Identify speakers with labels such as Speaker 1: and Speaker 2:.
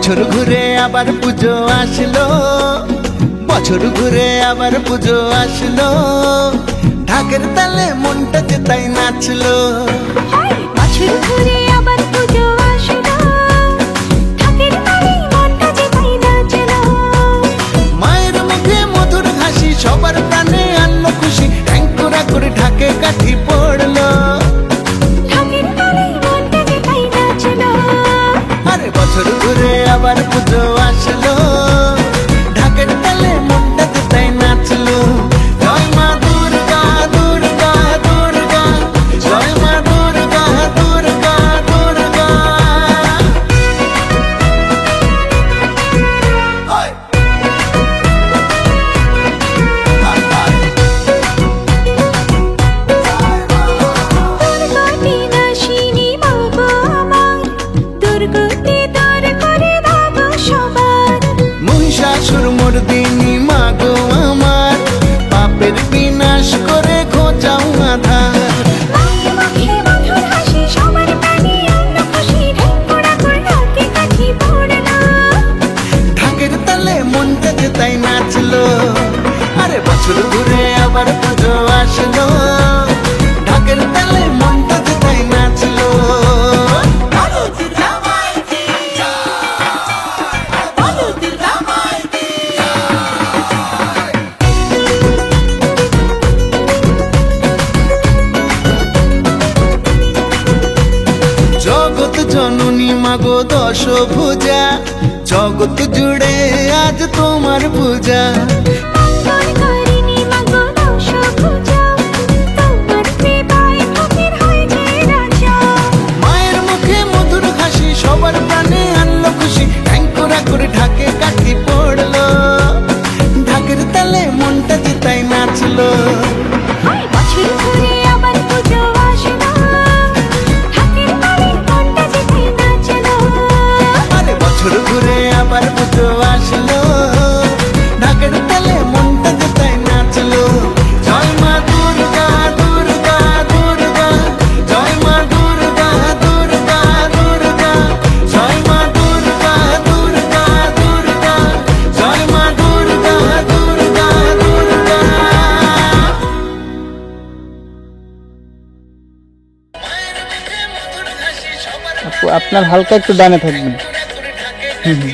Speaker 1: বছর ঘুরে আবার পুজো আসলো, বছর ঘুরে আবার পুজো আসলো, ঢাকের তালে মনটা যে তাই নাচলো।
Speaker 2: বছর ঘুরে আবার পুজো আসলো, ঢাকের তালে মনটা যে তাই নাচলো।
Speaker 1: মায়ের মুখে মধুর হাসি সবার প্রাণে আনলো খুশি, ঠ্যাংকুরা করে ঢাকে কাঠি পড়লো।
Speaker 2: ঢাকের তালে মনটা যে তাই নাচলো।
Speaker 1: আরে বছর ঘুরে আবার পুজো আসলো, ঢাকের তালে মনটা যে তাই নাচলো। জয় মা দুর্গা দুর্গা দুর্গা, জয় মা দুর্গা দুর্গা দুর্গা।
Speaker 2: দুর্গতি নাশিনী মা গো আমার, দুর্গতি দূর করে দাও গো সবার।
Speaker 1: মহিষাসুর মর্দিনী মা গো আমার, পাপের বিনাশ করে খোঁজাও আধার।
Speaker 2: মায়ের মুখে মধুর হাসি সবার প্রাণে আনলো খুশি, ঢেকুরা করে ঢাকে কাঠি পড়লো।
Speaker 1: ঢাকের তালে মনটা যে তাই নাচলো। আরে বছর ঘুরে আবার পুজো আসলো, ঢাকের তালে মনটা যে তাই নাচলো। জগৎ জননী মাগো দশভুজা, জগৎ জুড়ে আজ তোমার পূজা।
Speaker 2: মঙ্গলকারিণী মা গো দশভুজা, তোমার কৃপায় ফকির হয় যে রাজা।
Speaker 1: মায়ের মুখে মধুর হাসি সবার প্রাণে আনলো খুশি, ঠ্যাংকুরা করে ঢাকে কাঠি পড়লো। ঢাকের তালে মনটা যে তাই নাচলো।
Speaker 2: বছর ঘুরে আবার পুজো আসলো, ঢাকের তালে মনটা যে তাই নাচলো।
Speaker 1: আরে বছর ঘুরে আবার পুজো আসলো, ঢাকের তালে মনটা যে তাই নাচলো। জয় মা দুর্গা দুর্গা দুর্গা, জয় মা দুর্গা দুর্গা দুর্গা, জয় মা দুর্গা দুর্গা দুর্গা, জয় মা দুর্গা দুর্গা দুর্গা।
Speaker 3: আপু আপনার হালকা একটু ডানে থাকবেন।
Speaker 1: ঢাকে
Speaker 3: হুম হুম।